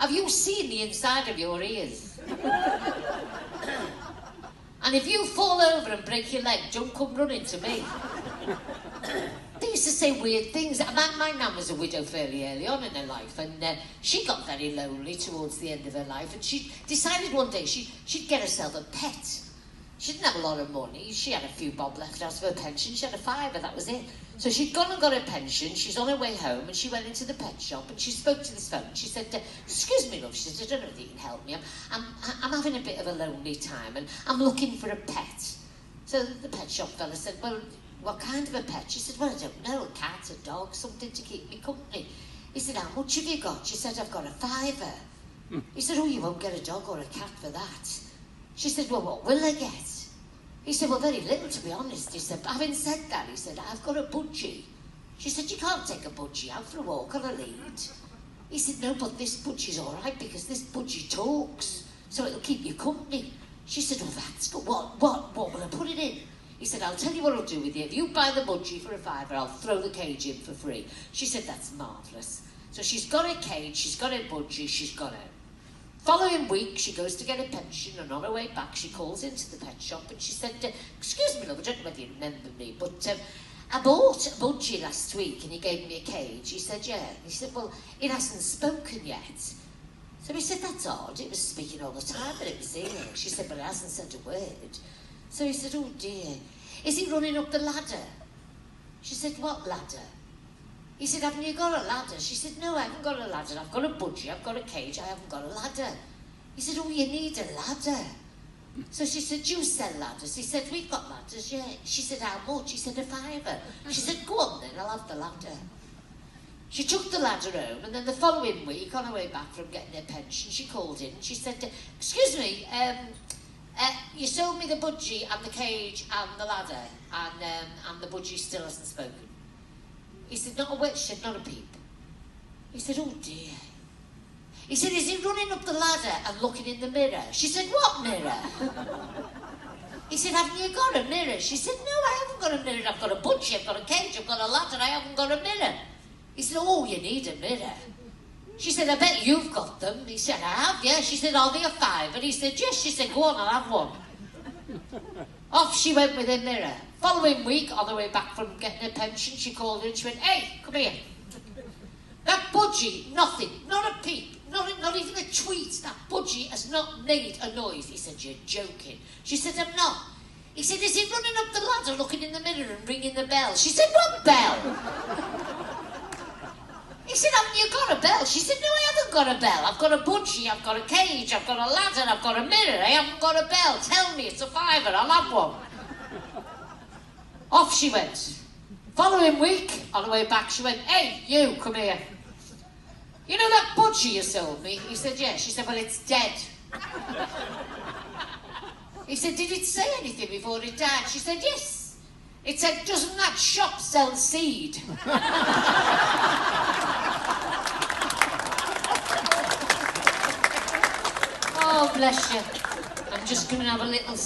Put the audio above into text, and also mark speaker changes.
Speaker 1: have you seen the inside of your ears? And if you fall over and break your leg, don't come running to me. They used to say weird things. My nan was a widow fairly early on in her life, and she got very lonely towards the end of her life, and she decided one day she'd get herself a pet. She didn't have a lot of money. She had a few bob left out of her pension. She had a fiver, that was it. So she'd gone and got her pension. She's on her way home, and she went into the pet shop, and she spoke to this phone. She said, excuse me, love. She said, I don't know if you can help me. I'm having a bit of a lonely time, and I'm looking for a pet. So the pet shop fella said, well, what kind of a pet? She said, well, I don't know, a cat, a dog, something to keep me company. He said, how much have you got? She said, I've got a fiver. He said, oh, you won't get a dog or a cat for that. She said, well, what will I get? He said, well, very little, to be honest. He said, but having said that, he said, I've got a budgie. She said, you can't take a budgie out for a walk on a lead. He said, no, but this budgie's all right because this budgie talks, so it'll keep you company. She said, oh, that's good. What will I put it in? He said, I'll tell you what I'll do with you. If you buy the budgie for a fiver, I'll throw the cage in for free. She said, that's marvellous. So she's got a cage, she's got a budgie, she's got it. Following week, she goes to get a pension, and on her way back, she calls into the pet shop, and she said, excuse me, love, I don't know whether you remember me, but I bought a budgie last week, and he gave me a cage. He said, yeah. He said, well, it hasn't spoken yet. So he said, that's odd. It was speaking all the time, but it was here. She said, but it hasn't said a word. So he said, oh, dear. Is he running up the ladder? She said, what ladder? He said, haven't you got a ladder? She said, no, I haven't got a ladder. I've got a budgie, I've got a cage, I haven't got a ladder. He said, oh, you need a ladder. So she said, you sell ladders? He said, we've got ladders, yeah. She said, how much? He said, a fiver. She said, go on then, I'll have the ladder. She took the ladder home, and then the following week, on her way back from getting her pension, she called in and she said, excuse me, you sold me the budgie and the cage and the ladder, and the budgie still hasn't spoken. He said, not a word. She said, not a peep. He said, oh dear. He said, is he running up the ladder and looking in the mirror? She said, what mirror? He said, haven't you got a mirror? She said, no, I haven't got a mirror. I've got a budgie, I've got a cage, I've got a ladder, I haven't got a mirror. He said, oh, you need a mirror. She said, I bet you've got them. He said, I have, yeah. She said, are they a fiver? He said, yes. She said, go on, I'll have one. Off she went with her mirror. Following week, on the way back from getting her pension, she called her and she went, hey, come here. That budgie, nothing, not a peep, not even a tweet. That budgie has not made a noise. He said, you're joking. She said, I'm not. He said, is he running up the ladder, looking in the mirror and ringing the bell? She said, what bell? He said, haven't you got a bell? She said, no, I haven't got a bell. I've got a budgie, I've got a cage, I've got a ladder, I've got a mirror. I haven't got a bell. Tell me, it's a fiver, I'll have one. Off she went. Following week, on the way back, she went, hey, you, come here. You know that budgie you sold me? He said, yeah. She said, well, it's dead. He said, did it say anything before it died? She said, yes. It said, doesn't that shop sell seed? Oh, bless you. I'm just going to have a little